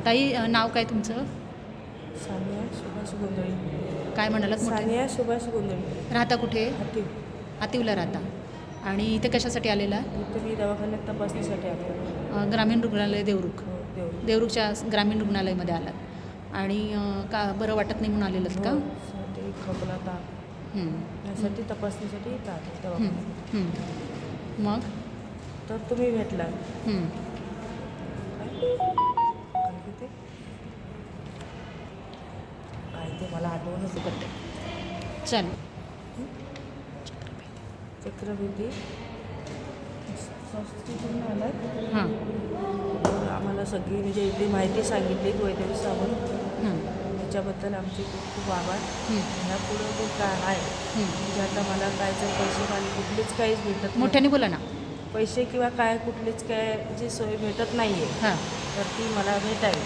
ताई नाव काय तुमचं? सानिया सुभाष गोंधळी. काय म्हणालात? सानिया सुभाष गोंधळी. राहता कुठे? हाती. आतिवला राहता. आणि इथे कशासाठी आलेला? इथे मी दवाखान्यात तपासणीसाठी आले. ग्रामीण रुग्णालय देवरुख. हो, देवरुख. देवरुखच्या ग्रामीण रुग्णालयामध्ये आलात. आणि का बरं वाटत नाही म्हणून आलेलं का? साठी खोकला ताप यासाठी तपासणीसाठी इथं आले दवाखान्यात. मग तर तुम्ही भेटला. काय ते मला आठवणच करते. चल. चक्रवर्ती संस्थेतून आलात. हां आम्हाला सगळी म्हणजे इथे माहिती सांगितली वैद्यवी सावंत. हां त्याच्याबद्दल आमचे खूप खूप आभार. ह्यापुढं जे काय आहे हं. म्हणजे आता मला काय जर पैसे मला कुठलेच काहीच भेटत नाही. मोठ्याने बोला ना. पैसे किंवा काय कुठलीच काय जी सोय भेटत नाही आहे हां तर ती मला भेटावी.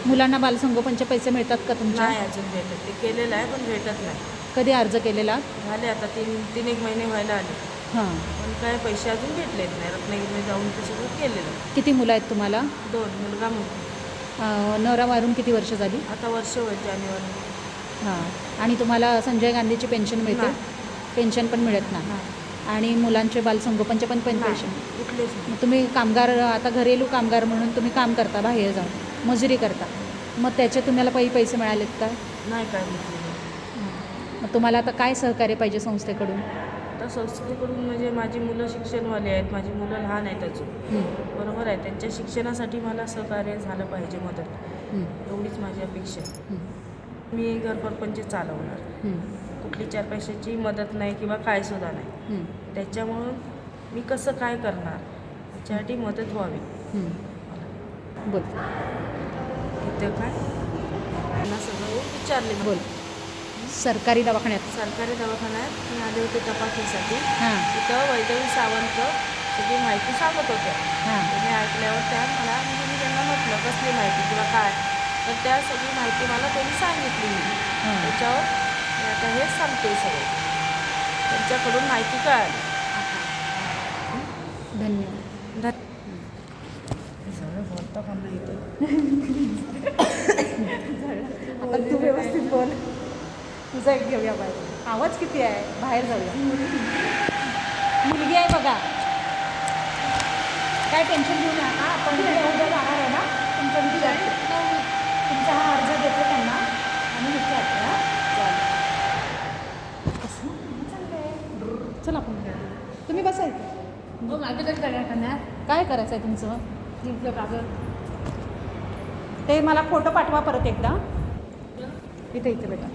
मुलांना बालसंगोपनचे पैसे मिळतात का तुमच्या? नाही अजून भेटत. ते केलेलं आहे पण भेटत नाही. कधी अर्ज केलेला? झाले आता 3-1 महिने व्हायला आले हां. पण काय पैसे अजून भेटलेत नाही. रत्नागिरीमध्ये जाऊन ते सगळं केलेलं. किती मुलं आहेत तुम्हाला? 2 मुलगा मुलगी. नवरा वारून किती वर्ष झाली? आता वर्ष होईल जानेवारी. हां. आणि तुम्हाला संजय गांधीची पेन्शन मिळते? नाही. पेन्शन पण मिळत नाही. नाही. आणि मुलांचे बालसंगोपनचे पण पेन्शन? कुठलेच नाही. मग तुम्ही कामगार, आता घरेलू कामगार म्हणून तुम्ही काम करता, बाहेर जाऊन मजुरी करता, मग त्याचे तुम्हाला पैसे मिळालेत का? नाही काय भेटलेलं. मग तुम्हाला आता काय सहकार्य पाहिजे संस्थेकडून? आता संस्थेकडून म्हणजे माझी मुलं शिक्षणवाले आहेत. माझी मुलं लहान आहेत अजून. बरोबर आहे. त्यांच्या शिक्षणासाठी मला सहकार्य झालं पाहिजे, मदत. एवढीच माझी अपेक्षा आहे. मी घरपरपंच चालवणार. कुठली 4 पैशाची मदत नाही किंवा काय सुद्धा नाही. त्याच्यामुळं मी कसं काय करणार त्याच्यासाठी मदत व्हावी. बोल. इथं काय त्यांना सगळं विचारले. बोल. सरकारी दवाखान्यात? सरकारी दवाखान्यात मी आले होते तपासणीसाठी. हां तिथं वैद्यवी सावंत सगळी माहिती सांगत होत्या. हां मी ऐकल्यावर त्या मला म्हणजे मी त्यांना म्हटलं कसली माहिती किंवा काय, तर त्या सगळी माहिती मला त्यांनी सांगितली. त्याच्यावर मी आता हेच सांगते सगळं. त्यांच्याकडून माहिती कळाली. धन्यवाद. सगळं बोलता का नाही इथं? आता तू व्यवस्थित बोल. तुझा एक घेऊया बाहेर. आवाज किती आहे? बाहेर जाऊया. मुलगी आहे बघा. काय टेन्शन घेऊ नका. आपण उद्या जाणार आहे ना, तुमचं विचारते. तुमचा हा अर्ज देतो त्यांना आणि विचारते. हां चालेल. कसं चांगलं आहे. चला आपण तुम्ही बसायचं. काय करायचं आहे तुमचं? कागद ते मला फोटो पाठवा परत एकदा. इथे बेटा.